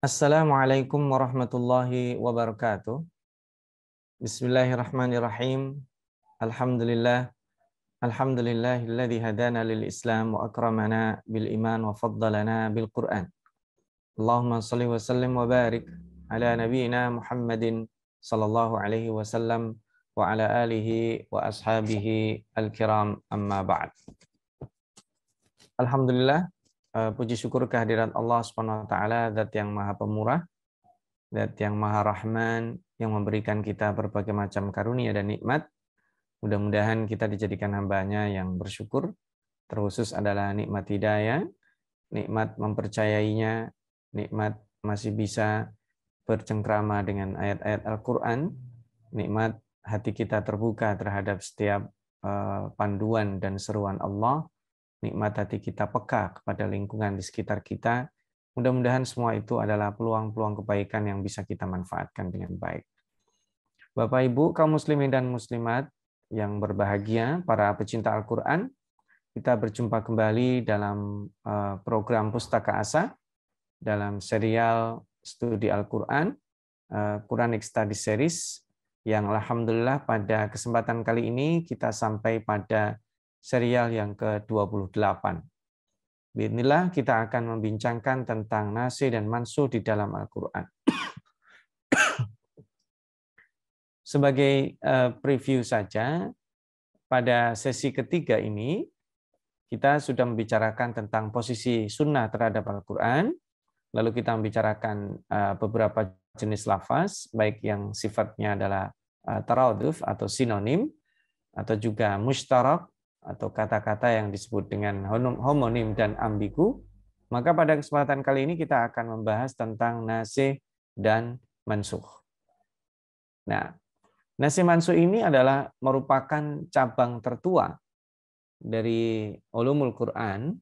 Assalamualaikum warahmatullahi wabarakatuh. Bismillahirrahmanirrahim. Alhamdulillah. Alhamdulillahilladzi hadana lil Islam wa akramana bil iman wa faddalana bil Qur'an. Allahumma shalli wa sallim wa barik ala nabiyyina Muhammadin sallallahu alaihi wasallam wa ala alihi wa ashabihi al-kiram amma ba'd. Alhamdulillah, puji syukur kehadirat Allah Subhanahu wa taala, zat yang Maha Pemurah, zat yang Maha Rahman, yang memberikan kita berbagai macam karunia dan nikmat. Mudah-mudahan kita dijadikan hamba-Nya yang bersyukur, terkhusus adalah nikmat hidayah, nikmat mempercayainya, nikmat masih bisa bercengkrama dengan ayat-ayat Al-Quran, nikmat hati kita terbuka terhadap setiap panduan dan seruan Allah, nikmat hati kita peka kepada lingkungan di sekitar kita. Mudah-mudahan semua itu adalah peluang-peluang kebaikan yang bisa kita manfaatkan dengan baik. Bapak Ibu, kaum muslimin dan muslimat yang berbahagia, para pecinta Al-Quran, kita berjumpa kembali dalam program Pustaka Asa, dalam serial studi Al-Quran, Quranic Study Series, yang alhamdulillah pada kesempatan kali ini kita sampai pada serial yang ke-28. Bismillah, kita akan membincangkan tentang nasikh dan mansukh di dalam Al-Quran. Sebagai preview saja, pada sesi ketiga ini, kita sudah membicarakan tentang posisi sunnah terhadap Al-Quran, lalu kita membicarakan beberapa jenis lafaz, baik yang sifatnya adalah taraduf atau sinonim, atau juga mushtarak, atau kata-kata yang disebut dengan homonim dan ambigu. Maka pada kesempatan kali ini kita akan membahas tentang nasikh dan mansukh. Nah, nasikh mansukh ini adalah merupakan cabang tertua dari ulumul Quran,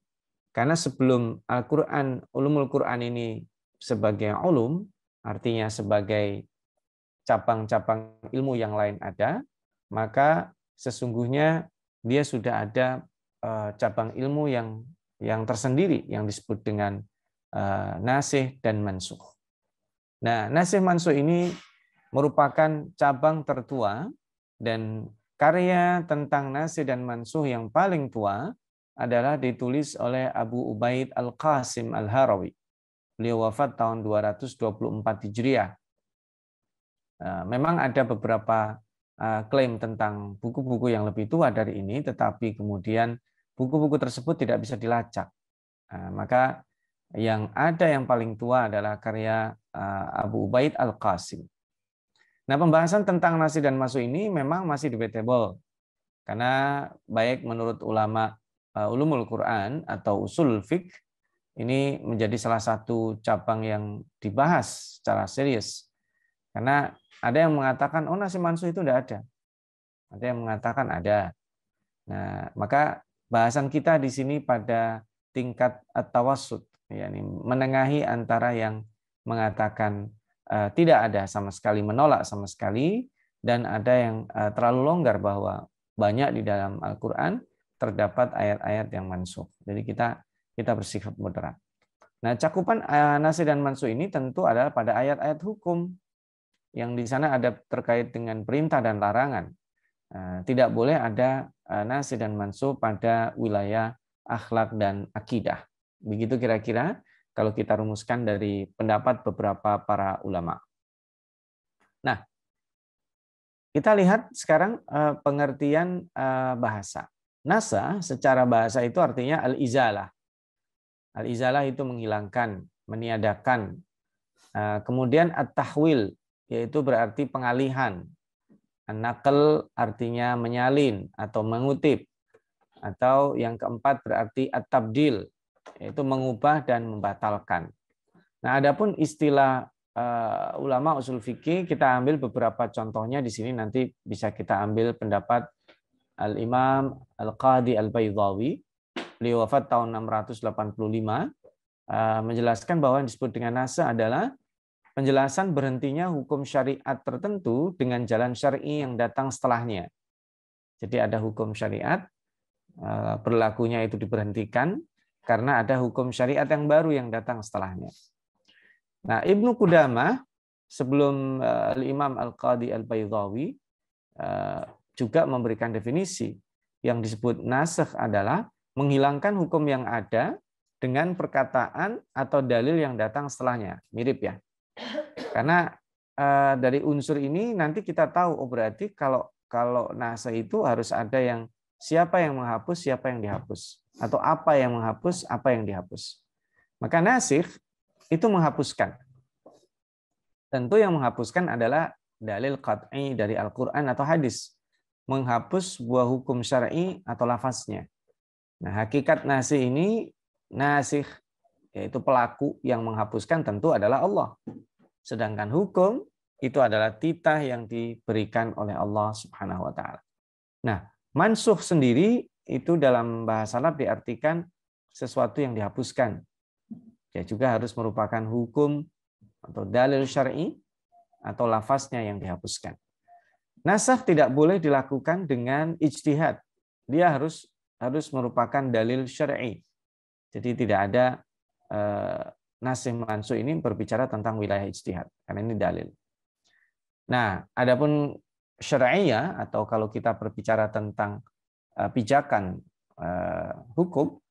karena sebelum Al-Quran, ulumul Quran ini sebagai ulum, artinya sebagai cabang-cabang ilmu yang lain ada, maka sesungguhnya dia sudah ada cabang ilmu yang tersendiri yang disebut dengan nasikh dan mansukh. Nah, nasikh mansukh ini merupakan cabang tertua, dan karya tentang nasikh dan mansukh yang paling tua adalah ditulis oleh Abu Ubaid Al-Qasim Al-Harawi. Beliau wafat tahun 224 Hijriah. Memang ada beberapa klaim tentang buku-buku yang lebih tua dari ini, tetapi kemudian buku-buku tersebut tidak bisa dilacak. Maka yang ada yang paling tua adalah karya Abu Ubaid Al-Qasim. Nah, pembahasan tentang nasikh dan mansukh ini memang masih debatable, karena baik menurut ulama ulumul Quran atau usul fiqh, ini menjadi salah satu cabang yang dibahas secara serius. Karena ada yang mengatakan, oh nasikh mansukh itu tidak ada. Ada yang mengatakan ada. Nah, maka bahasan kita di sini pada tingkat at-tawassut, yakni menengahi antara yang mengatakan tidak ada sama sekali, menolak sama sekali, dan ada yang terlalu longgar bahwa banyak di dalam Al-Quran terdapat ayat-ayat yang mansukh. Jadi kita bersifat moderat. Nah, cakupan nasikh dan mansukh ini tentu adalah pada ayat-ayat hukum, yang di sana ada terkait dengan perintah dan larangan. Tidak boleh ada nasikh dan mansukh pada wilayah akhlak dan akidah. Begitu kira-kira kalau kita rumuskan dari pendapat beberapa para ulama. Nah, kita lihat sekarang pengertian bahasa. Nasa secara bahasa itu artinya al-izalah. Al-izalah itu menghilangkan, meniadakan. Kemudian at-tahwil, yaitu berarti pengalihan. An-naql artinya menyalin atau mengutip. Atau yang keempat berarti at-tabdil, yaitu mengubah dan membatalkan. Nah, adapun istilah ulama usul fikih, kita ambil beberapa contohnya di sini, nanti bisa kita ambil pendapat Al-Imam Al-Qadi Al-Baydhawi. Beliau wafat tahun 685, menjelaskan bahwa yang disebut dengan nasa adalah penjelasan berhentinya hukum syariat tertentu dengan jalan syar'i yang datang setelahnya. Jadi ada hukum syariat, berlakunya itu diberhentikan karena ada hukum syariat yang baru yang datang setelahnya. Nah, Ibnu Qudamah sebelum Imam Al-Qadhi Al-Baydhawi juga memberikan definisi. Yang disebut nasakh adalah menghilangkan hukum yang ada dengan perkataan atau dalil yang datang setelahnya. Mirip ya. Karena dari unsur ini nanti kita tahu, oh berarti kalau nasakh itu harus ada yang siapa yang menghapus, siapa yang dihapus, atau apa yang menghapus, apa yang dihapus. Maka nasikh itu menghapuskan. Tentu yang menghapuskan adalah dalil qat'i dari Al-Quran atau hadis. Menghapus sebuah hukum syar'i atau lafaznya. Nah, hakikat nasikh ini, nasikh yaitu pelaku yang menghapuskan tentu adalah Allah. Sedangkan hukum itu adalah titah yang diberikan oleh Allah Subhanahu wa taala. Nah, mansukh sendiri itu dalam bahasa Arab diartikan sesuatu yang dihapuskan. Ya juga harus merupakan hukum atau dalil syar'i atau lafaznya yang dihapuskan. Nasakh tidak boleh dilakukan dengan ijtihad. Dia harus merupakan dalil syar'i. Jadi tidak ada nasikh mansukh ini berbicara tentang wilayah ijtihad karena ini dalil. Nah, adapun syar'iyah atau kalau kita berbicara tentang pijakan hukum,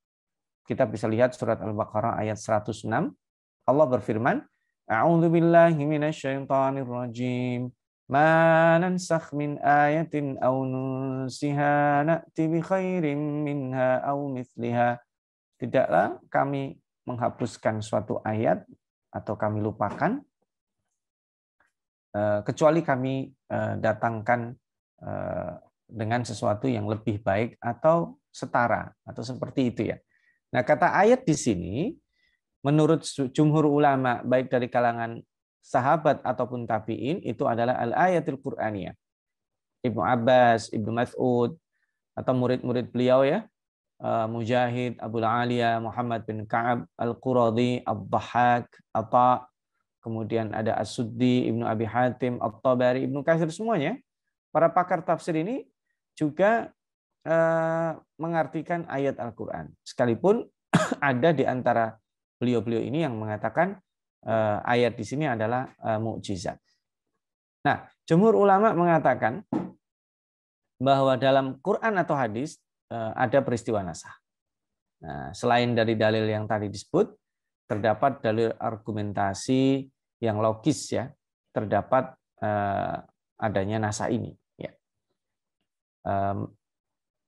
kita bisa lihat surat Al-Baqarah ayat 106. Allah berfirman, A'udzu billahi minasyaitonir rajim. Ma nansakh min ayatin aw nunsiha na'ti bi khairin minha aw mithliha. Tidaklah kami menghapuskan suatu ayat atau kami lupakan kecuali kami datangkan dengan sesuatu yang lebih baik atau setara atau seperti itu ya. Nah, kata ayat di sini menurut jumhur ulama baik dari kalangan sahabat ataupun tabi'in itu adalah al-ayatul Qur'aniyah. Ibnu Abbas, Ibnu Mas'ud atau murid-murid beliau ya, Mujahid, Abu Aliyah, Muhammad bin Ka'ab, Al-Quradhi, Ad-Dhahhak, Atha, kemudian ada As-Suddi, Ibnu Abi Hatim, At-Tabari, Ibnu Katsir semuanya. Para pakar tafsir ini juga mengartikan ayat Al-Quran. Sekalipun ada di antara beliau-beliau ini yang mengatakan ayat di sini adalah mukjizat. Nah, jumhur ulama mengatakan bahwa dalam Quran atau hadis ada peristiwa nasakh. Nah, selain dari dalil yang tadi disebut, terdapat dalil argumentasi yang logis ya, terdapat adanya nasakh ini. Ya.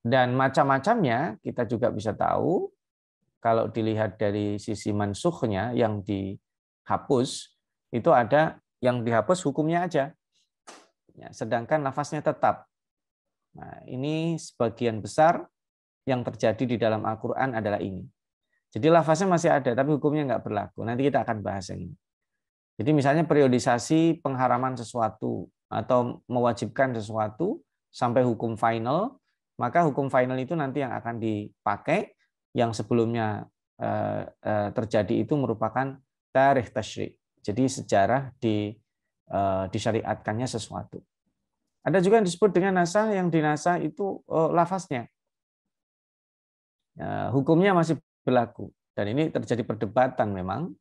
Dan macam-macamnya kita juga bisa tahu kalau dilihat dari sisi mansukhnya yang dihapus, itu ada yang dihapus hukumnya aja. Ya, sedangkan lafaznya tetap. Nah, ini sebagian besar yang terjadi di dalam Al-Quran adalah ini. Jadi lafaznya masih ada, tapi hukumnya nggak berlaku. Nanti kita akan bahas yang ini. Jadi misalnya periodisasi pengharaman sesuatu atau mewajibkan sesuatu sampai hukum final, maka hukum final itu nanti yang akan dipakai. Yang sebelumnya terjadi itu merupakan tarikh tasyri'. Jadi sejarah disyariatkannya sesuatu. Ada juga yang disebut dengan nasakh, yang dinasakh itu lafaznya. Hukumnya masih berlaku. Dan ini terjadi perdebatan memang.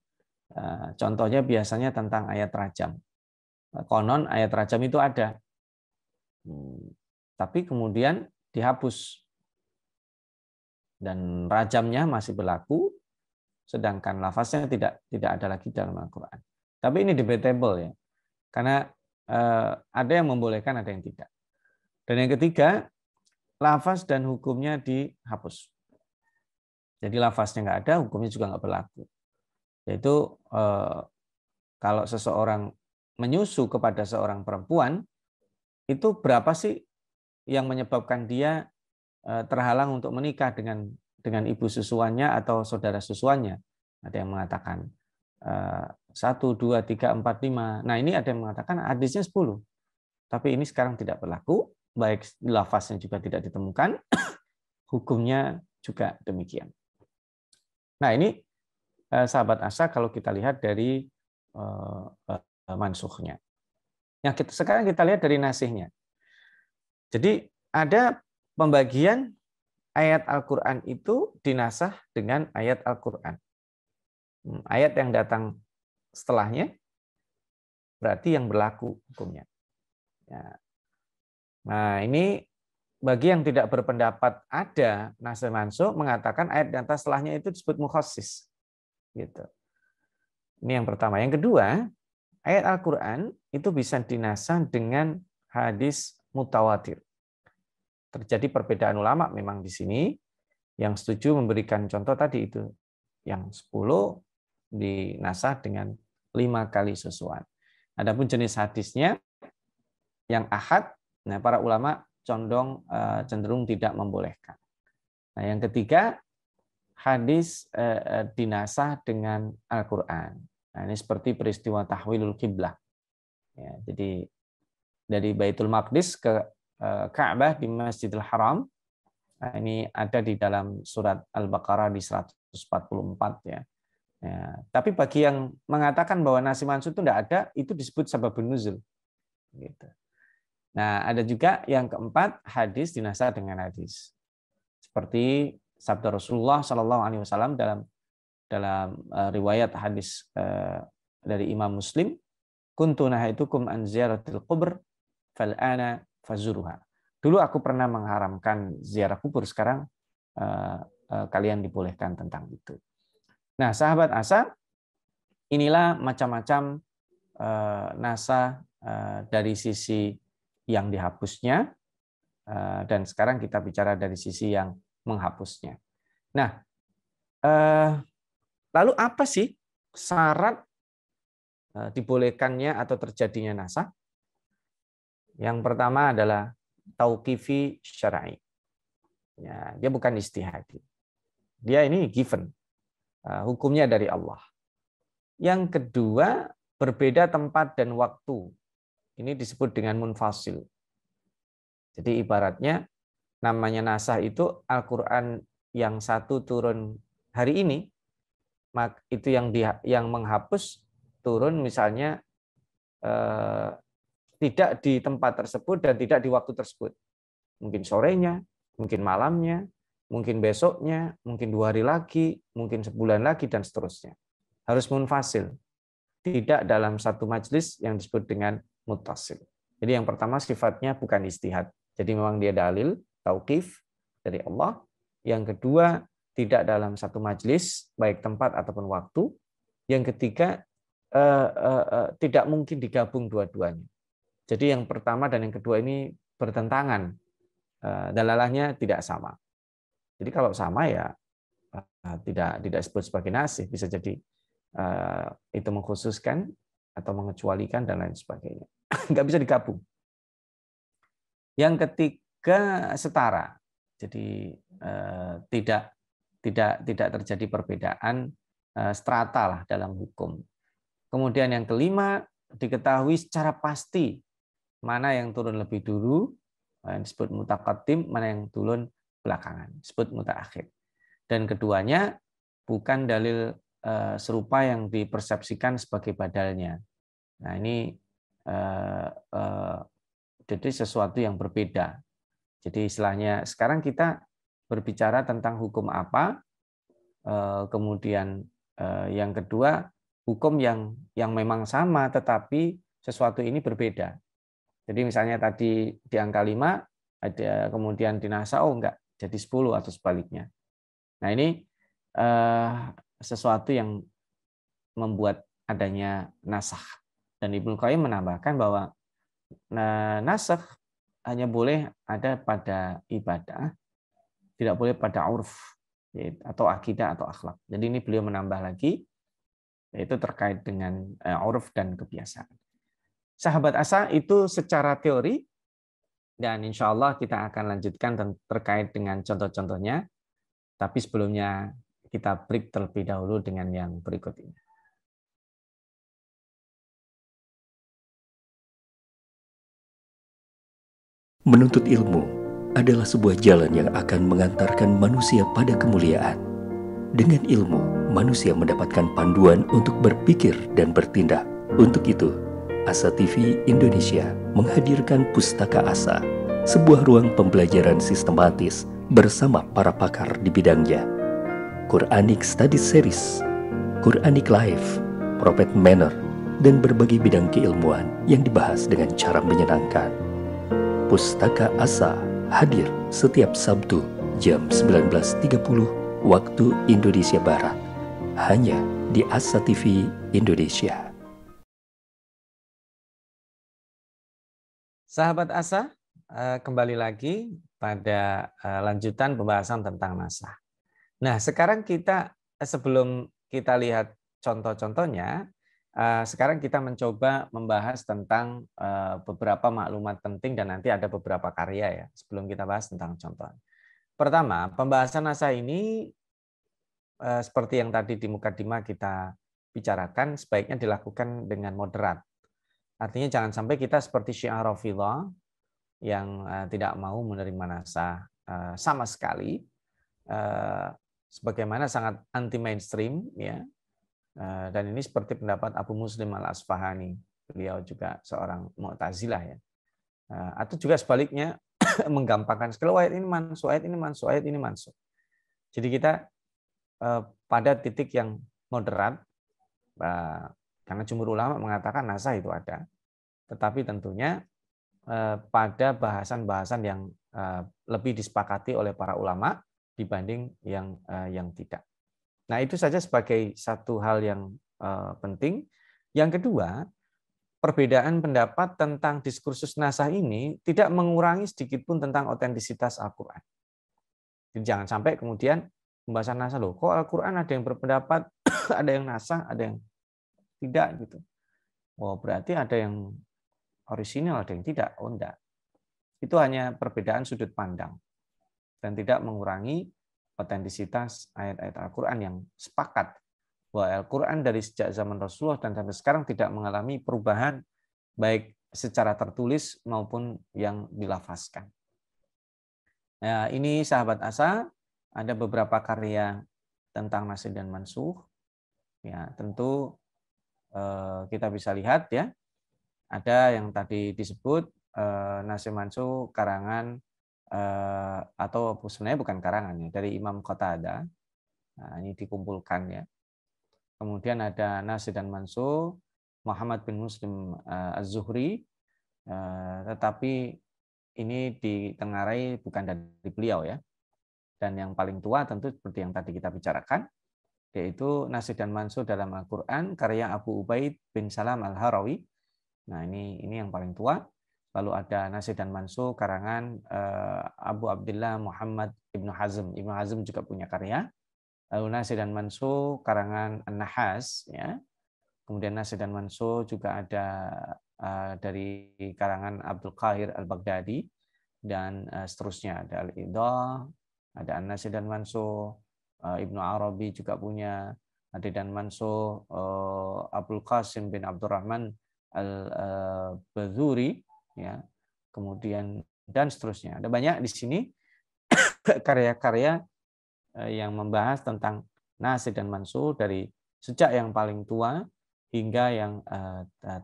Contohnya biasanya tentang ayat rajam. Konon ayat rajam itu ada. Tapi kemudian dihapus. Dan rajamnya masih berlaku, sedangkan lafaznya tidak ada lagi dalam Al-Quran. Tapi ini debatable ya, karena ada yang membolehkan, ada yang tidak. Dan yang ketiga, lafaz dan hukumnya dihapus. Jadi lafaznya nggak ada, hukumnya juga nggak berlaku. Yaitu kalau seseorang menyusu kepada seorang perempuan, itu berapa sih yang menyebabkan dia terhalang untuk menikah dengan ibu susuannya atau saudara susuannya. Ada yang mengatakan 1, 2, 3, 4, 5. Nah ini ada yang mengatakan hadisnya 10. Tapi ini sekarang tidak berlaku, baik lafaznya juga tidak ditemukan, hukumnya juga demikian. Nah ini sahabat Asa kalau kita lihat dari mansukhnya. Sekarang kita lihat dari nasihnya. Jadi ada pembagian ayat Al-Quran itu dinasakh dengan ayat Al-Quran. Ayat yang datang setelahnya, berarti yang berlaku hukumnya. Ya. Nah, ini bagi yang tidak berpendapat ada nasikh mansukh, mengatakan ayat di atas setelahnya itu disebut mukhassis. Gitu. Ini yang pertama. Yang kedua, ayat Al-Quran itu bisa dinasah dengan hadis mutawatir. Terjadi perbedaan ulama memang di sini. Yang setuju memberikan contoh tadi itu. Yang 10 dinasah dengan 5 kali susuan. Adapun jenis hadisnya yang ahad, nah para ulama cenderung tidak membolehkan. Nah, yang ketiga, hadis dinasah dengan Al-Quran. Nah, ini seperti peristiwa tahwilul qiblah. Ya, jadi dari Baitul Maqdis ke Ka'bah di Masjidil Haram. Nah, ini ada di dalam surat Al-Baqarah di 144 ya. Ya, tapi bagi yang mengatakan bahwa nasikh mansukh itu tidak ada, itu disebut sababun nuzul. Gitu. Nah, ada juga yang keempat, hadis dinasah dengan hadis. Seperti sabda Rasulullah SAW dalam riwayat hadis dari Imam Muslim, kuntu nahaitukum an ziyaratil qubur fal ana fazuruha. Dulu aku pernah mengharamkan ziarah kubur, sekarang kalian dibolehkan tentang itu. Nah, sahabat Asa, inilah macam-macam nasah dari sisi yang dihapusnya, dan sekarang kita bicara dari sisi yang menghapusnya. Nah, lalu apa sih syarat dibolehkannya atau terjadinya nasah? Yang pertama adalah tauqifi syar'i. Ya, dia bukan istihadi. Dia ini given. Hukumnya dari Allah. Yang kedua, berbeda tempat dan waktu. Ini disebut dengan munfasil. Jadi ibaratnya namanya nasah itu Al-Quran yang satu turun hari ini, itu yang menghapus turun misalnya tidak di tempat tersebut dan tidak di waktu tersebut. Mungkin sorenya, mungkin malamnya, mungkin besoknya, mungkin 2 hari lagi, mungkin sebulan lagi, dan seterusnya. Harus munfasil. Tidak dalam satu majelis yang disebut dengan muttasil. Jadi yang pertama sifatnya bukan istihad. Jadi memang dia dalil, tauqif dari Allah. Yang kedua, tidak dalam satu majelis, baik tempat ataupun waktu. Yang ketiga, tidak mungkin digabung dua-duanya. Jadi yang pertama dan yang kedua ini bertentangan. Dalalahnya tidak sama. Jadi kalau sama ya tidak disebut sebagai nasikh, bisa jadi itu mengkhususkan atau mengecualikan dan lain sebagainya. Nggak bisa digabung. Yang ketiga setara. Jadi tidak terjadi perbedaan strata lah dalam hukum. Kemudian yang kelima, diketahui secara pasti mana yang turun lebih dulu, yang disebut mutaqaddim, mana yang turun belakangan, disebut mutaakhir. Dan keduanya bukan dalil serupa yang dipersepsikan sebagai badalnya. Nah, ini jadi sesuatu yang berbeda. Jadi istilahnya sekarang kita berbicara tentang hukum apa, kemudian yang kedua hukum yang memang sama tetapi sesuatu ini berbeda. Jadi misalnya tadi di angka 5 ada, kemudian dinasah enggak jadi 10 atau sebaliknya. Nah, ini sesuatu yang membuat adanya nasakh. Dan Ibnu Qayyim menambahkan bahwa nasakh hanya boleh ada pada ibadah, tidak boleh pada urf atau akidah atau akhlak. Jadi ini beliau menambah lagi, yaitu terkait dengan urf dan kebiasaan. Sahabat Asa, itu secara teori, dan insya Allah kita akan lanjutkan terkait dengan contoh-contohnya. Tapi sebelumnya kita break terlebih dahulu dengan yang berikut ini. Menuntut ilmu adalah sebuah jalan yang akan mengantarkan manusia pada kemuliaan. Dengan ilmu, manusia mendapatkan panduan untuk berpikir dan bertindak. Untuk itu, Asa TV Indonesia menghadirkan Pustaka Asa, sebuah ruang pembelajaran sistematis bersama para pakar di bidangnya. Quranic Study Series, Quranic Life, prophet manner, dan berbagai bidang keilmuan yang dibahas dengan cara menyenangkan. Pustaka Asa hadir setiap Sabtu jam 19.30 waktu Indonesia Barat, hanya di Asa TV Indonesia. Sahabat Asa, kembali lagi pada lanjutan pembahasan tentang nasah. Nah, sekarang kita sebelum kita lihat contoh-contohnya, sekarang kita mencoba membahas tentang beberapa maklumat penting dan nanti ada beberapa karya ya sebelum kita bahas tentang contoh. Pertama, pembahasan nasah ini seperti yang tadi di mukadimah kita bicarakan sebaiknya dilakukan dengan moderat. Artinya jangan sampai kita seperti Syiah Rafidhah yang tidak mau menerima nasah sama sekali, sebagaimana sangat anti mainstream ya. Dan ini seperti pendapat Abu Muslim Al-Asfahani, beliau juga seorang Mu'tazilah ya. Atau juga sebaliknya menggampangkan sekali ayat ini mansuh, ayat ini mansuh, ayat ini mansuh. Jadi kita pada titik yang moderat, karena jumhur ulama mengatakan nasah itu ada, tetapi tentunya pada bahasan-bahasan yang lebih disepakati oleh para ulama dibanding yang tidak. Nah, itu saja sebagai satu hal yang penting. Yang kedua, perbedaan pendapat tentang diskursus nasah ini tidak mengurangi sedikit pun tentang otentisitas Al-Quran. Jadi jangan sampai kemudian pembahasan nasah, loh kok Al-Quran ada yang berpendapat, ada yang nasah, ada yang tidak gitu. Oh, berarti ada yang orisinal, ada yang tidak. Oh, enggak. Itu hanya perbedaan sudut pandang dan tidak mengurangi otentisitas ayat-ayat Al-Quran yang sepakat bahwa Al-Quran dari sejak zaman Rasulullah dan sampai sekarang tidak mengalami perubahan baik secara tertulis maupun yang dilafazkan. Nah, ini sahabat Asa, ada beberapa karya tentang nasih dan mansuh. Ya, tentu kita bisa lihat ya. Ada yang tadi disebut nasih mansuh karangan atau sebenarnya bukan karangan ya, dari Imam Qatadah. Nah, ini dikumpulkan ya. Kemudian ada nasih dan mansuh Muhammad bin Muslim Az-Zuhri, tetapi ini ditengarai bukan dari beliau ya. Dan yang paling tua tentu seperti yang tadi kita bicarakan, yaitu nasih dan mansuh dalam Al-Quran karya Abu Ubaid bin Salam Al-Harawi. Nah, ini yang paling tua. Lalu ada nasih dan mansuh karangan Abu Abdullah Muhammad Ibnu Hazm. Ibnu Hazm juga punya karya. Lalu nasih dan mansuh karangan An-Nahas ya. Kemudian nasih dan mansuh juga ada dari karangan Abdul Qahir Al-Baghdadi dan seterusnya. Ada Al-Idah, ada An-Nasih dan mansuh, Ibnu Arabi juga punya, ada dan mansuh Abdul Qasim bin Abdurrahman Al-Badhuri ya. Kemudian dan seterusnya. Ada banyak di sini karya-karya yang membahas tentang nasih dan mansuh dari sejak yang paling tua hingga yang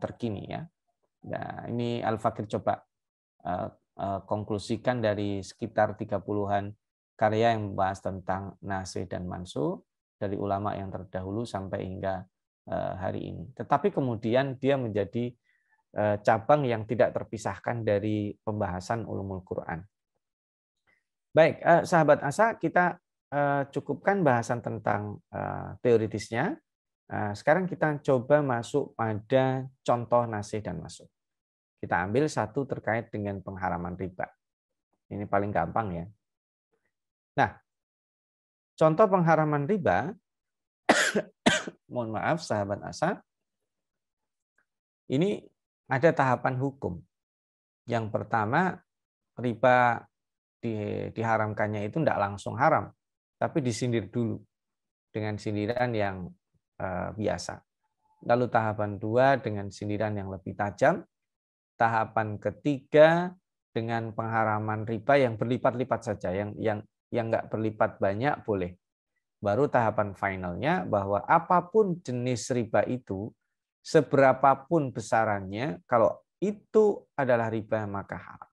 terkini ya. Nah, ini Al-Fakir coba konklusikan dari sekitar 30-an karya yang membahas tentang nasih dan mansuh dari ulama yang terdahulu sampai hingga hari ini. Tetapi kemudian dia menjadi cabang yang tidak terpisahkan dari pembahasan ulumul Quran. Baik, sahabat Asa, kita cukupkan bahasan tentang teoritisnya. Sekarang kita coba masuk pada contoh nasih dan mansuh. Kita ambil satu terkait dengan pengharaman riba. Ini paling gampang ya. Nah, contoh pengharaman riba, mohon maaf sahabat Asa, ini ada tahapan hukum. Yang pertama, riba diharamkannya itu tidak langsung haram, tapi disindir dulu dengan sindiran yang biasa. Lalu tahapan 2 dengan sindiran yang lebih tajam. Tahapan ketiga dengan pengharaman riba yang berlipat-lipat saja, yang nggak berlipat banyak boleh. Baru tahapan finalnya bahwa apapun jenis riba itu, seberapapun besarannya, kalau itu adalah riba maka haram.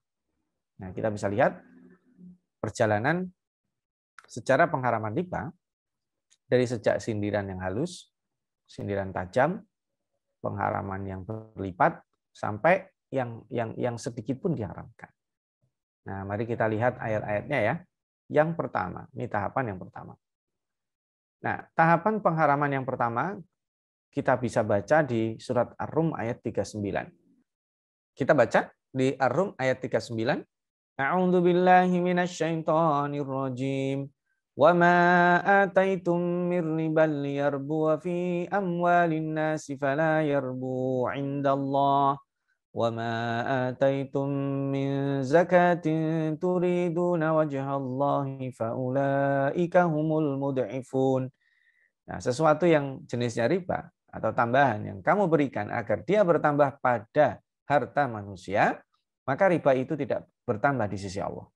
Nah, kita bisa lihat perjalanan secara pengharaman riba dari sejak sindiran yang halus, sindiran tajam, pengharaman yang berlipat sampai yang sedikit pun diharamkan. Nah, mari kita lihat ayat-ayatnya ya. Yang pertama, ini tahapan yang pertama. Nah, tahapan pengharaman yang pertama kita bisa baca di surat Ar-Rum ayat 39. Kita baca di Ar-Rum ayat 39. A'udzu billahi minasyaitonir rajim. Wa ma ataitum mir riban liyarbu fi amwalin nasi fala yarbu 'indallah. Wa ma ataitum min zakatin turiduna wajhallahi faulaika humul mud'ifun. Nah, sesuatu yang jenisnya riba atau tambahan yang kamu berikan agar dia bertambah pada harta manusia, maka riba itu tidak bertambah di sisi Allah.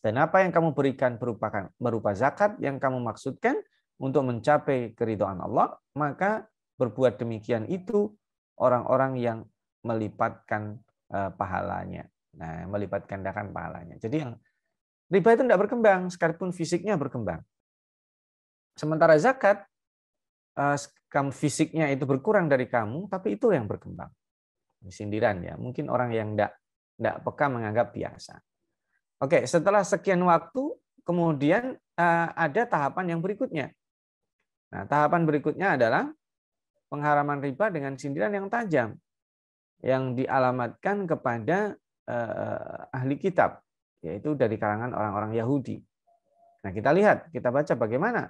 Dan apa yang kamu berikan berupa zakat yang kamu maksudkan untuk mencapai keridhaan Allah, maka berbuat demikian itu orang-orang yang melipatkan pahalanya. Nah, melipat gandakan pahalanya. Jadi yang riba itu tidak berkembang, sekalipun fisiknya berkembang. Sementara zakat, fisiknya itu berkurang dari kamu, tapi itu yang berkembang. Sindiran ya, mungkin orang yang tidak peka menganggap biasa. Oke, setelah sekian waktu, kemudian ada tahapan yang berikutnya. Nah, tahapan berikutnya adalah pengharaman riba dengan sindiran yang tajam, yang dialamatkan kepada ahli kitab, yaitu dari kalangan orang-orang Yahudi. Nah, kita lihat, kita baca bagaimana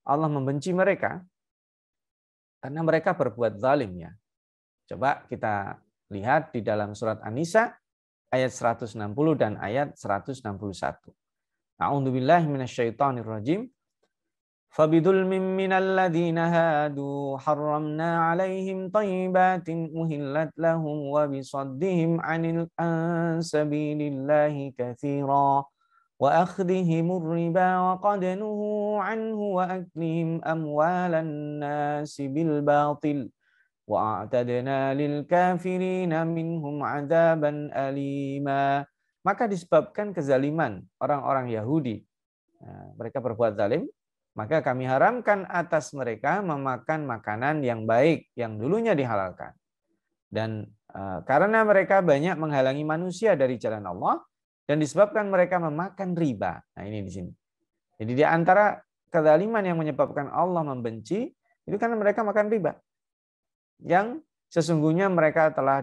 Allah membenci mereka karena mereka berbuat zalim ya. Coba kita lihat di dalam surat An-Nisa ayat 160 dan ayat 161. A'udzubillahi minasyaitonirrajim. Fabidulmin minal ladzina hadu harramna 'alaihim thayyibatin uhillat lahum wa bisaddihim 'anil sabilillahi katsira wa akhdhihimur riba wa qad nuhu 'anhu wa aklihim amwalan nasi bil batil. Wa'atadna lil kafirina minhum 'adzaban alima. Maka disebabkan kezaliman orang-orang Yahudi, mereka berbuat zalim, maka kami haramkan atas mereka memakan makanan yang baik yang dulunya dihalalkan. Dan karena mereka banyak menghalangi manusia dari jalan Allah dan disebabkan mereka memakan riba. Nah, ini di sini. Jadi di antara kezaliman yang menyebabkan Allah membenci itu karena mereka makan riba, yang sesungguhnya mereka telah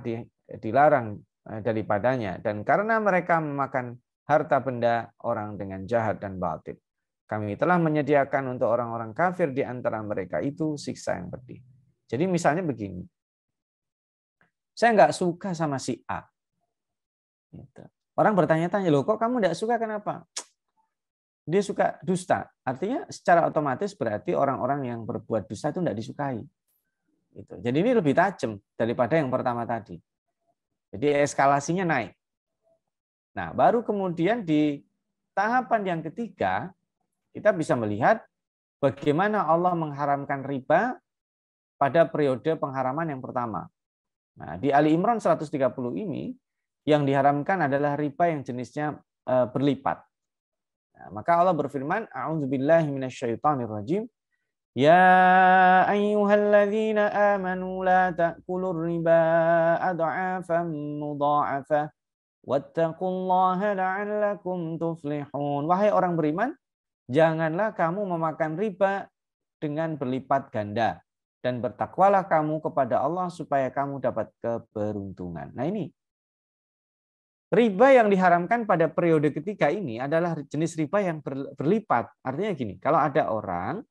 dilarang daripadanya, dan karena mereka memakan harta benda orang dengan jahat dan batil, kami telah menyediakan untuk orang-orang kafir di antara mereka itu siksa yang pedih. Jadi misalnya begini, saya nggak suka sama si A. Orang bertanya-tanya, loh kok kamu nggak suka, kenapa? Dia suka dusta. Artinya secara otomatis berarti orang-orang yang berbuat dusta itu nggak disukai. Jadi ini lebih tajam daripada yang pertama tadi. Jadi eskalasinya naik. Nah, baru kemudian di tahapan yang ketiga, kita bisa melihat bagaimana Allah mengharamkan riba pada periode pengharaman yang pertama. Nah, di Ali Imran 130 ini, yang diharamkan adalah riba yang jenisnya berlipat. Nah, maka Allah berfirman, A'udzubillahi minasyaitonirrajim. Ya ayyuhalladzina amanu la ta'kulur riba ad'afan mudha'afah wattaqullaha la'allakum tuflihun. Wahai orang beriman, janganlah kamu memakan riba dengan berlipat ganda, dan bertakwalah kamu kepada Allah supaya kamu dapat keberuntungan. Nah, ini riba yang diharamkan pada periode ketiga ini adalah jenis riba yang berlipat. Artinya gini, kalau ada orang,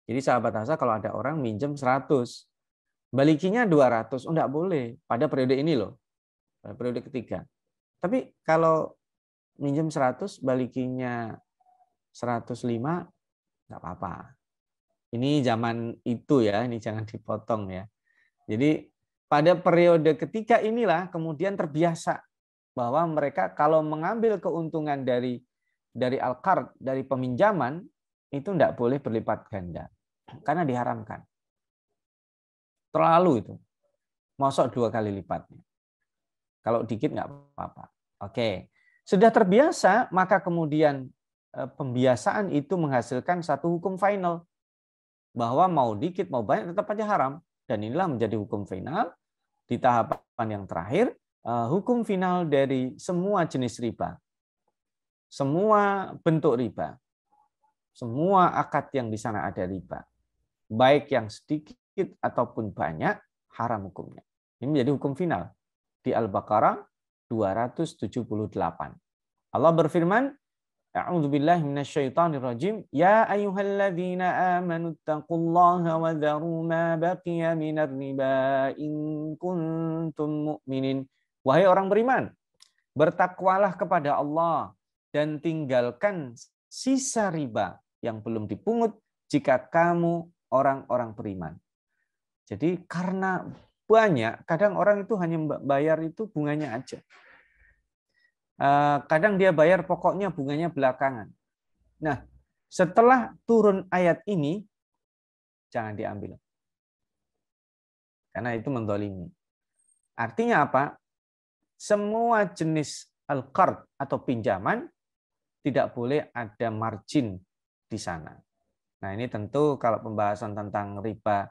jadi sahabat Asa, kalau ada orang minjem 100, balikinya 200, enggak boleh pada periode ini loh, pada periode ketiga. Tapi kalau minjem 100, balikinya 105, enggak apa-apa. Ini zaman itu ya, ini jangan dipotong ya. Jadi pada periode ketiga inilah kemudian terbiasa bahwa mereka kalau mengambil keuntungan dari al-qard, dari peminjaman, itu enggak boleh berlipat ganda. Karena diharamkan. Terlalu itu. Mosok 2 kali lipatnya. Kalau dikit nggak apa-apa. Oke. Sudah terbiasa, maka kemudian pembiasaan itu menghasilkan satu hukum final. Bahwa mau dikit, mau banyak, tetap aja haram. Dan inilah menjadi hukum final di tahapan yang terakhir, hukum final dari semua jenis riba, semua bentuk riba, semua akad yang di sana ada riba, baik yang sedikit ataupun banyak, haram hukumnya. Ini menjadi hukum final di Al-Baqarah 278. Allah berfirman, A'udzubillahi minasyaitonirrajim. Ya ayyuhalladzina amanu taqullaha wa dharu ma baqiya minar riba in kuntum mu'minin. Wahai orang beriman, bertakwalah kepada Allah dan tinggalkan sisa riba yang belum dipungut jika kamu orang-orang beriman. Jadi karena banyak, kadang orang itu hanya bayar itu bunganya aja. Kadang dia bayar pokoknya bunganya belakangan. Nah, setelah turun ayat ini, jangan diambil. Karena itu mendolimi. Artinya apa? Semua jenis al-qard atau pinjaman tidak boleh ada margin di sana. Nah, ini tentu kalau pembahasan tentang riba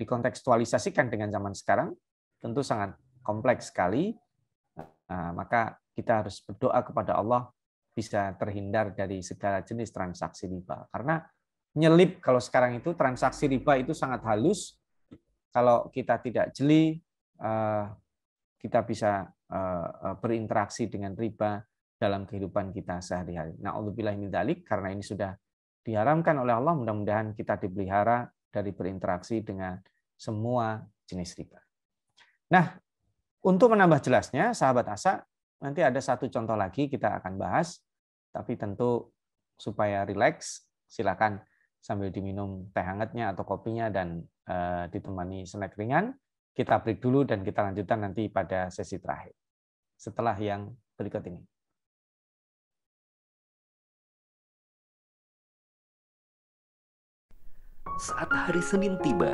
dikontekstualisasikan dengan zaman sekarang, tentu sangat kompleks sekali, maka kita harus berdoa kepada Allah bisa terhindar dari segala jenis transaksi riba. Karena nyelip kalau sekarang itu transaksi riba itu sangat halus. Kalau kita tidak jeli, kita bisa berinteraksi dengan riba dalam kehidupan kita sehari-hari. Na'udzubillahi min dzalik, karena ini sudah diharamkan oleh Allah, mudah-mudahan kita dipelihara dari berinteraksi dengan semua jenis riba. Nah, untuk menambah jelasnya, sahabat Asa, nanti ada satu contoh lagi kita akan bahas, tapi tentu supaya rileks, silakan sambil diminum teh hangatnya atau kopinya dan ditemani snack ringan. Kita break dulu dan kita lanjutkan nanti pada sesi terakhir. Setelah yang berikut ini. Saat hari Senin tiba,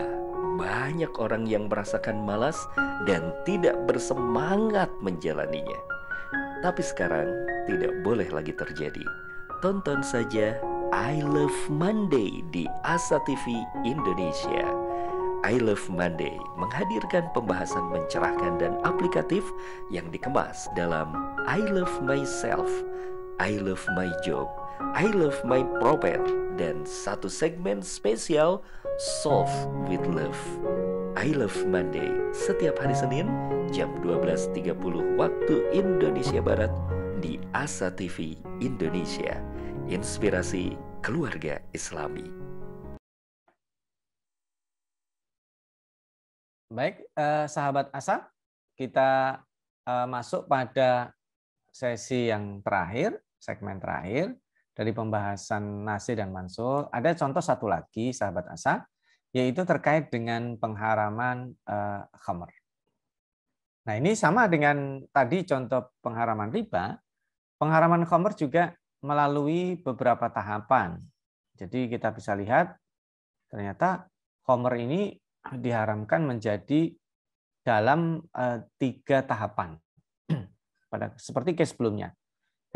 banyak orang yang merasakan malas dan tidak bersemangat menjalaninya. Tapi sekarang tidak boleh lagi terjadi. Tonton saja I Love Monday di Asa TV Indonesia. I Love Monday menghadirkan pembahasan mencerahkan dan aplikatif yang dikemas dalam I Love Myself, I Love My Job, I Love My Prophet, dan satu segmen spesial Solve with Love. I Love Monday setiap hari Senin jam 12.30 waktu Indonesia Barat di Asa TV Indonesia. Inspirasi keluarga Islami. Baik, sahabat Asa, kita masuk pada sesi yang terakhir, segmen terakhir dari pembahasan nasih dan mansuh. Ada contoh satu lagi, sahabat Asa, yaitu terkait dengan pengharaman khamr. Nah, ini sama dengan tadi contoh pengharaman riba. Pengharaman khamr juga melalui beberapa tahapan. Jadi kita bisa lihat ternyata khamr ini diharamkan menjadi dalam 3 tahapan. Seperti case sebelumnya.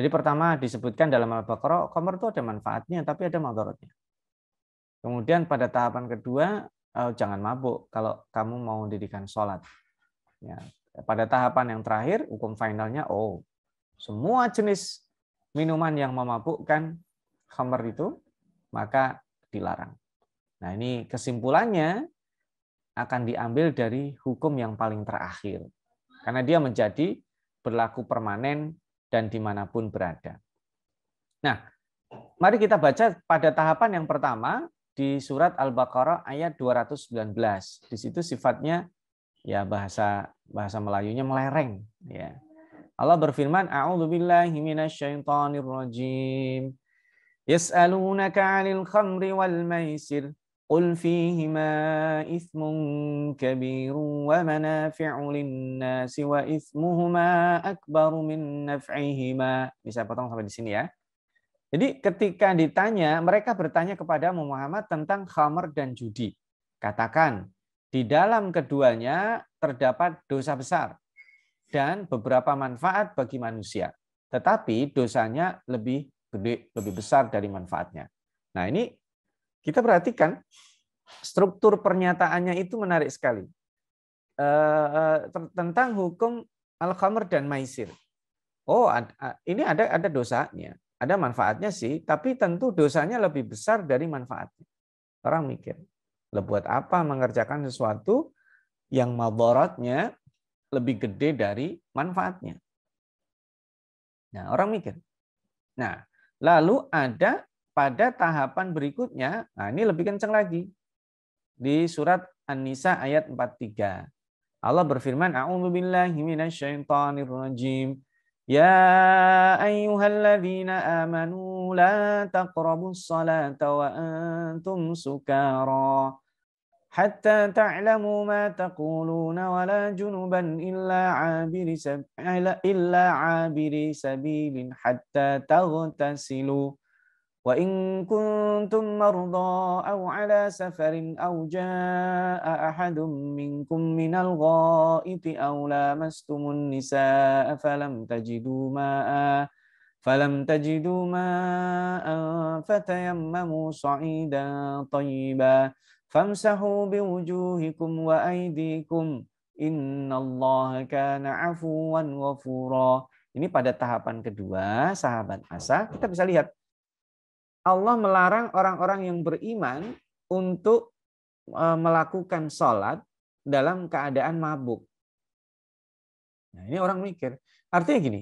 Jadi pertama disebutkan dalam Al-Baqarah, khamr itu ada manfaatnya tapi ada madaratnya. Kemudian pada tahapan kedua, jangan mabuk kalau kamu mau mendirikan sholat. Ya. Pada tahapan yang terakhir, hukum finalnya, semua jenis minuman yang memabukkan khamr itu, maka dilarang. Nah, ini kesimpulannya akan diambil dari hukum yang paling terakhir. Karena dia menjadi berlaku permanen dan dimanapun berada. Nah, mari kita baca pada tahapan yang pertama di surat Al-Baqarah ayat 219. Di situ sifatnya ya bahasa Melayunya melereng. Ya. Allah berfirman, A'udzubillahi minasyaitonirrajim. Yas'alunaka 'anil khamri wal maisir. Qul fihima ithmun kabirun wa manafi'u lin-nasi wa ithmuhuma akbaru min naf'ihima. Bisa potong sampai di sini ya. Jadi ketika ditanya, mereka bertanya kepada Muhammad tentang khamr dan judi. Katakan, di dalam keduanya terdapat dosa besar dan beberapa manfaat bagi manusia. Tetapi dosanya lebih gede, lebih besar dari manfaatnya. Nah, ini kita perhatikan struktur pernyataannya itu menarik sekali. Tentang hukum al-khamr dan maisir. Oh, ini ada dosanya, ada manfaatnya sih, tapi tentu dosanya lebih besar dari manfaatnya. Orang mikir, buat apa mengerjakan sesuatu yang madharatnya lebih gede dari manfaatnya? Nah, orang mikir. Nah, lalu ada pada tahapan berikutnya, nah ini lebih kencang lagi. Di surat An-Nisa ayat 43. Allah berfirman, A'udzubillahi minasyaitonir rajim. Ya ayyuhalladzina amanu la taqrabus salata wa antum sukara hatta ta'lamu ma taquluna wa la junuban illa abiri sabilin hatta taghtasilu. وإن كنتم مرضى أو على سفر أو جاء أحد منكم من الغائط أو لامستم النساء فلم تجدوا ماء فتيمموا صعيدا طيبا فامسحوا بوجوهكم وأيديكم إن الله كان عفوا غفورا. Ini pada tahapan kedua, sahabat Asa, kita bisa lihat Allah melarang orang-orang yang beriman untuk melakukan sholat dalam keadaan mabuk. Nah, ini orang mikir. Artinya gini,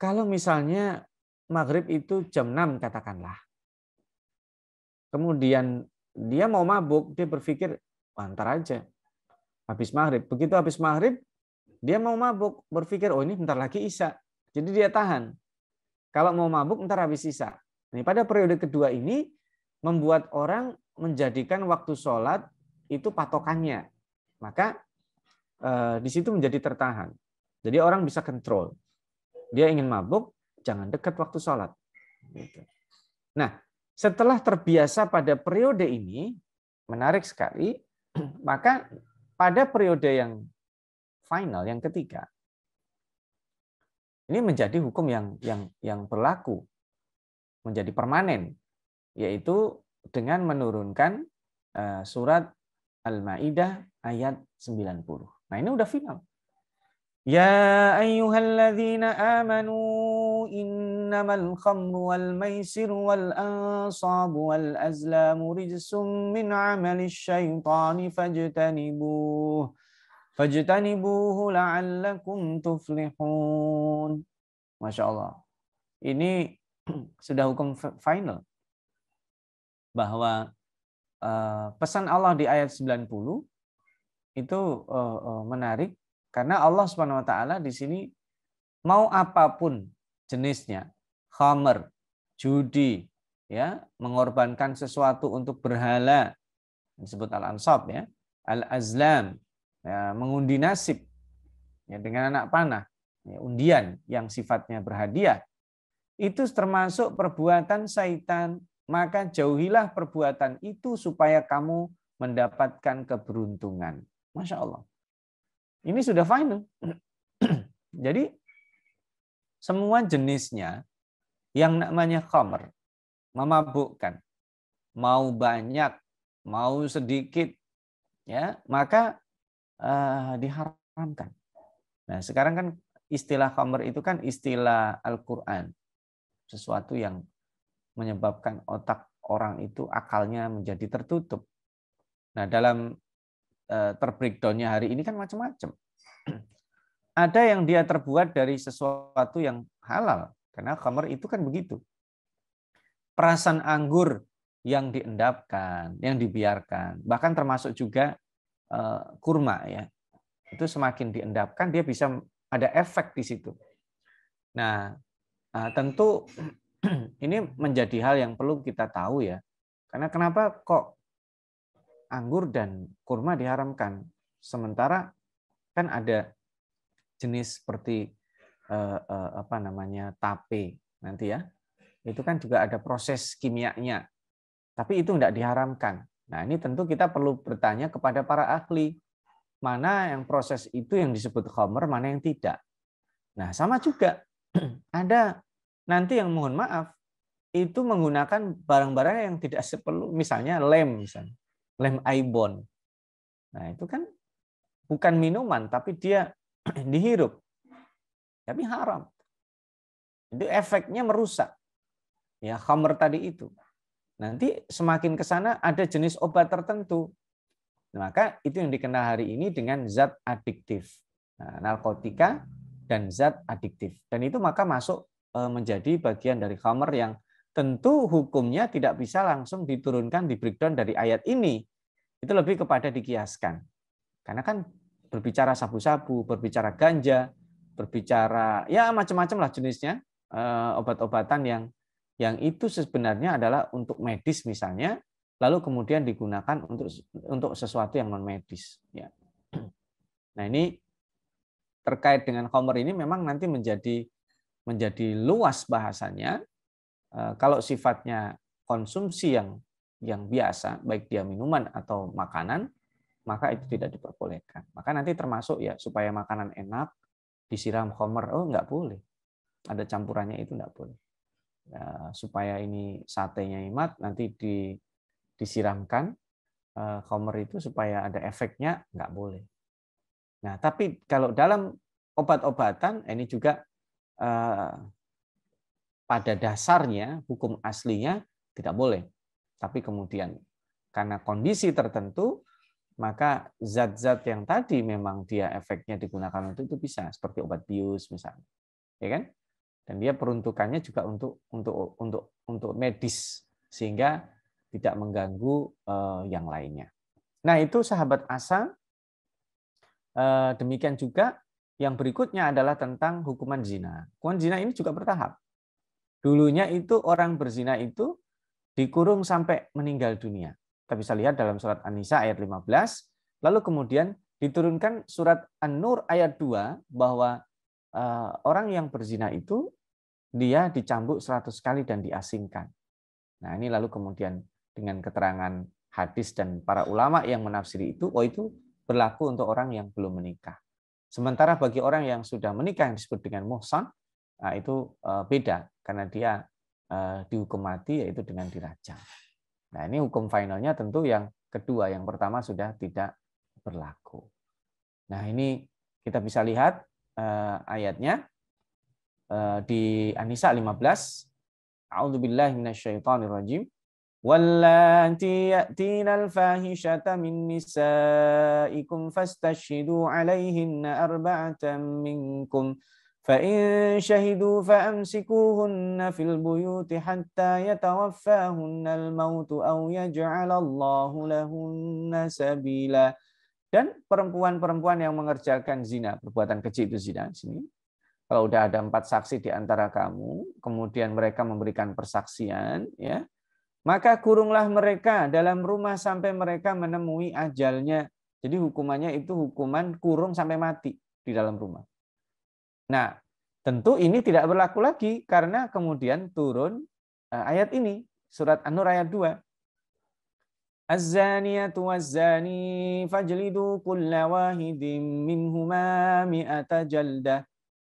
kalau misalnya maghrib itu jam 6 katakanlah. Kemudian dia mau mabuk, dia berpikir, ntar aja. Habis maghrib. Begitu habis maghrib, dia mau mabuk. Berpikir, oh ini bentar lagi isya. Jadi dia tahan. Kalau mau mabuk, ntar habis isya. Nah, pada periode kedua ini membuat orang menjadikan waktu sholat itu patokannya. Maka di situ menjadi tertahan. Jadi orang bisa kontrol. Dia ingin mabuk, jangan dekat waktu sholat. Nah, setelah terbiasa pada periode ini, menarik sekali, maka pada periode yang final, yang ketiga, ini menjadi hukum yang berlaku, menjadi permanen, yaitu dengan menurunkan surat Al-Maidah ayat 90. Nah, ini udah final. Ya ayyuhalladzina amanu innamal khamru wal maisiru wal ansabu wal azlamu rijsum min amalis syaitani fajtanibuhu la'allakum tuflihun. Masya Allah. Ini sudah hukum final. Bahwa pesan Allah di ayat 90 itu menarik. Karena Allah Subhanahu wa taala di sini mau apapun jenisnya, khamr, judi, ya, mengorbankan sesuatu untuk berhala, disebut al-ansab ya, al-azlam, ya, mengundi nasib ya, dengan anak panah, ya, undian yang sifatnya berhadiah, itu termasuk perbuatan syaitan, maka jauhilah perbuatan itu supaya kamu mendapatkan keberuntungan. Masya Allah. Ini sudah final. Jadi semua jenisnya yang namanya khamr, memabukkan, mau banyak, mau sedikit, ya, maka diharamkan. Nah, sekarang kan istilah khamr itu kan istilah Al-Qur'an. Sesuatu yang menyebabkan otak orang itu akalnya menjadi tertutup. Nah, dalam terbreakdown-nya hari ini kan macam-macam. Ada yang dia terbuat dari sesuatu yang halal, karena khamr itu kan begitu. Perasan anggur yang diendapkan, yang dibiarkan, bahkan termasuk juga kurma ya. Itu semakin diendapkan dia bisa ada efek di situ. Nah, tentu ini menjadi hal yang perlu kita tahu ya. Karena kenapa kok anggur dan kurma diharamkan, sementara kan ada jenis seperti tape nanti ya, itu kan juga ada proses kimianya, tapi itu tidak diharamkan. Nah, ini tentu kita perlu bertanya kepada para ahli, mana yang proses itu yang disebut khamr, mana yang tidak. Nah, sama juga ada nanti yang mohon maaf itu menggunakan barang-barang yang tidak seperlu, misalnya lem misalnya. lem aibon. Nah, itu kan bukan minuman, tapi dia dihirup. Tapi haram. Itu efeknya merusak. Ya, khamr tadi itu. Nanti semakin ke sana ada jenis obat tertentu. Maka itu yang dikenal hari ini dengan zat adiktif. Nah, narkotika dan zat adiktif. Dan itu maka masuk menjadi bagian dari khamr yang tentu hukumnya tidak bisa langsung diturunkan, di breakdown dari ayat ini. Itu lebih kepada dikiaskan. Karena kan berbicara sabu-sabu, berbicara ganja, berbicara ya macam-macam lah jenisnya, obat-obatan yang itu sebenarnya adalah untuk medis misalnya, lalu kemudian digunakan untuk sesuatu yang non medis. Ya. Nah, ini terkait dengan khamr ini memang nanti menjadi luas bahasanya. Kalau sifatnya konsumsi yang biasa, baik dia minuman atau makanan, maka itu tidak diperbolehkan. Maka nanti termasuk ya supaya makanan enak disiram khamr, oh nggak boleh. Ada campurannya itu nggak boleh. Ya, supaya ini satenya imat nanti disiramkan khamr itu supaya ada efeknya, nggak boleh. Nah, tapi kalau dalam obat-obatan ini juga pada dasarnya hukum aslinya tidak boleh. Tapi kemudian karena kondisi tertentu, maka zat-zat yang tadi memang dia efeknya digunakan untuk itu bisa, seperti obat bius misalnya. Ya kan? Dan dia peruntukannya juga untuk medis sehingga tidak mengganggu yang lainnya. Nah, itu sahabat Asa. Demikian juga yang berikutnya adalah tentang hukuman zina. Hukuman zina ini juga bertahap. Dulunya itu orang berzina itu dikurung sampai meninggal dunia. Kita bisa lihat dalam surat An-Nisa ayat 15. Lalu kemudian diturunkan surat An-Nur ayat 2 bahwa orang yang berzina itu dia dicambuk 100 kali dan diasingkan. Nah, ini lalu kemudian dengan keterangan hadis dan para ulama yang menafsiri itu, oh itu berlaku untuk orang yang belum menikah. Sementara bagi orang yang sudah menikah yang disebut dengan muhsan, nah itu beda karena dia dihukum mati yaitu dengan dirajam. Nah, ini hukum finalnya tentu yang kedua, yang pertama sudah tidak berlaku. Nah, ini kita bisa lihat ayatnya di An-Nisa 15. A'udzubillahi minasyaitonirrajim. Wallati ya'tina al-fahishata min nisaikum fastashhidu 'alaihinna arba'atan minkum fa in shahidu fa amsikuhunna fil buyuti hatta yatawaffahunna al-maut aw yaj'alallahu lahunna sabila. Dan perempuan-perempuan yang mengerjakan zina, perbuatan keji itu zina di sini. Kalau udah ada 4 saksi di antara kamu, kemudian mereka memberikan persaksian, ya, maka kurunglah mereka dalam rumah sampai mereka menemui ajalnya. Jadi hukumannya itu hukuman kurung sampai mati di dalam rumah. Nah, tentu ini tidak berlaku lagi karena kemudian turun ayat ini, surat An-Nur ayat 2. Az-zaniyatu waz-zani fajlidu kulla wahidin minhuma mi'ata jaldah.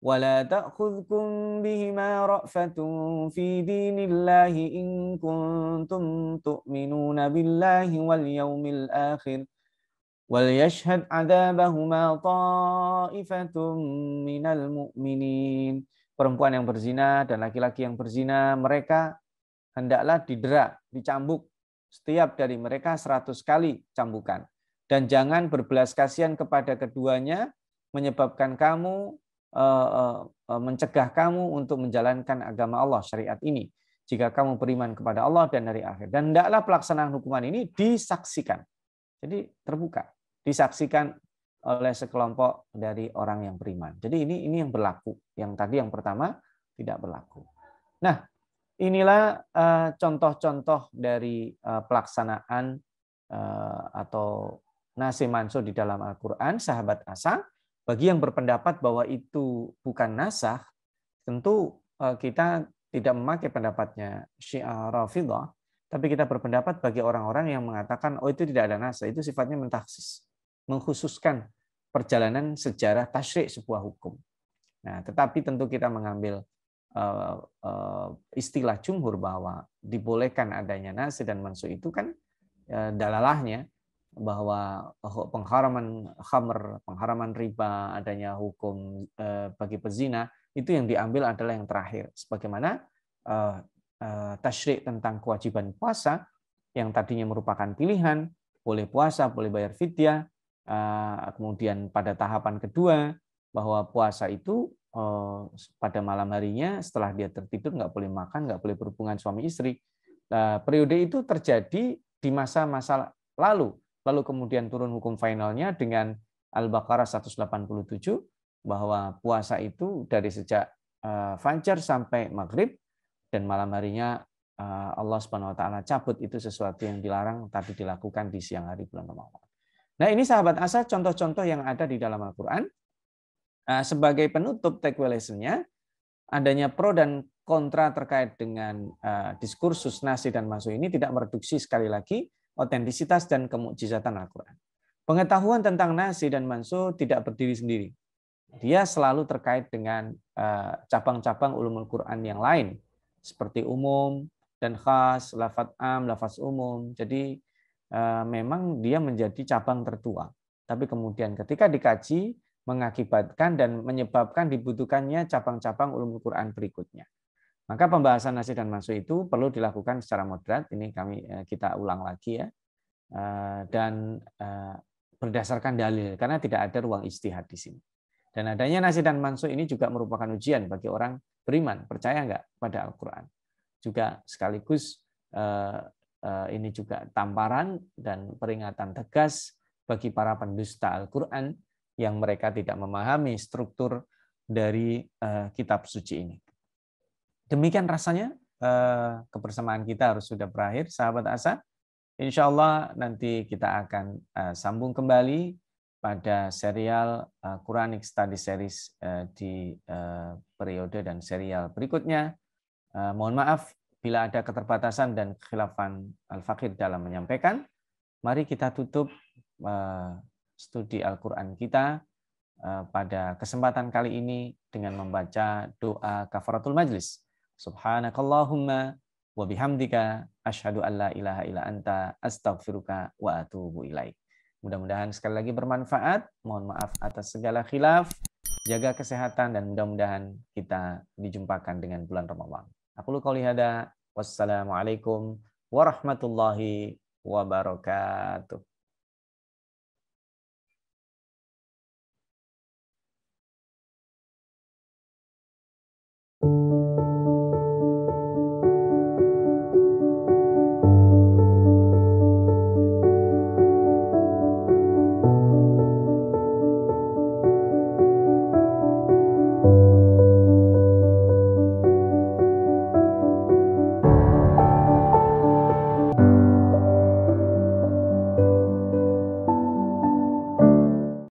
ولا تأخذكم بهما رأفة في دين الله إن كنتم تؤمنون بالله واليوم الآخر وليشهد عذابهما طائفة من المؤمنين. Perempuan yang berzina dan laki-laki yang berzina, mereka hendaklah didera, dicambuk setiap dari mereka 100 kali cambukan. Dan jangan berbelas kasihan kepada keduanya, menyebabkan kamu mencegah kamu untuk menjalankan agama Allah, syariat ini. Jika kamu beriman kepada Allah dan hari akhir. Dan hendaklah pelaksanaan hukuman ini disaksikan. Jadi terbuka. Disaksikan oleh sekelompok dari orang yang beriman. Jadi ini yang berlaku. Yang tadi yang pertama tidak berlaku. Nah, inilah contoh-contoh dari pelaksanaan atau nasi manso di dalam Al-Quran, sahabat Asa. Bagi yang berpendapat bahwa itu bukan nasakh, tentu kita tidak memakai pendapatnya Syiah Rafidhah, tapi kita berpendapat bagi orang-orang yang mengatakan oh itu tidak ada nasakh, itu sifatnya mentaksis, mengkhususkan perjalanan sejarah tasyrik sebuah hukum. Nah, tetapi tentu kita mengambil istilah jumhur bahwa dibolehkan adanya nasakh dan mansukh itu kan dalalahnya bahwa pengharaman khamr, pengharaman riba, adanya hukum bagi pezina, itu yang diambil adalah yang terakhir. Sebagaimana tasyrik tentang kewajiban puasa yang tadinya merupakan pilihan, boleh puasa, boleh bayar fidyah. Kemudian pada tahapan kedua bahwa puasa itu pada malam harinya setelah dia tertidur nggak boleh makan, nggak boleh berhubungan suami istri. Periode itu terjadi di masa-masa lalu. Lalu kemudian turun hukum finalnya dengan Al-Baqarah 187 bahwa puasa itu dari sejak fajar sampai maghrib, dan malam harinya Allah Subhanahu wa taala cabut itu sesuatu yang dilarang tadi dilakukan di siang hari bulan Ramadan. Nah, ini sahabat Asa contoh-contoh yang ada di dalam Al-Qur'an. Sebagai penutup takeaway lesson-nya, adanya pro dan kontra terkait dengan diskursus nasi dan mansu ini tidak mereduksi sekali lagi otentisitas dan kemukjizatan Al-Quran. Pengetahuan tentang nasi dan mansu tidak berdiri sendiri. Dia selalu terkait dengan cabang-cabang ulumul Quran yang lain, seperti umum dan khas, lafaz am, lafaz umum. Jadi memang dia menjadi cabang tertua. Tapi kemudian ketika dikaji, mengakibatkan dan menyebabkan dibutuhkannya cabang-cabang ulumul Quran berikutnya. Maka pembahasan nasi dan mansu itu perlu dilakukan secara moderat. Ini kita ulang lagi ya, dan berdasarkan dalil, karena tidak ada ruang ijtihad di sini. Dan adanya nasi dan mansu ini juga merupakan ujian bagi orang beriman, percaya enggak pada Al-Quran. Juga sekaligus ini juga tamparan dan peringatan tegas bagi para pendusta Al-Quran yang mereka tidak memahami struktur dari kitab suci ini. Demikian rasanya kebersamaan kita harus sudah berakhir, sahabat Asa. Insya Allah nanti kita akan sambung kembali pada serial Quranic Study Series di periode dan serial berikutnya. Mohon maaf bila ada keterbatasan dan kekhilafan Al-Faqih dalam menyampaikan. Mari kita tutup studi Al-Quran kita pada kesempatan kali ini dengan membaca doa kafaratul majlis. Subhanakallahumma wa bihamdika asyhadu an la ilaha illa anta astaghfiruka wa atubu ilaik. Mudah-mudahan sekali lagi bermanfaat. Mohon maaf atas segala khilaf. Jaga kesehatan dan mudah-mudahan kita dijumpakan dengan bulan Ramadan. Aku qouli hada. Wassalamualaikum warahmatullahi wabarakatuh.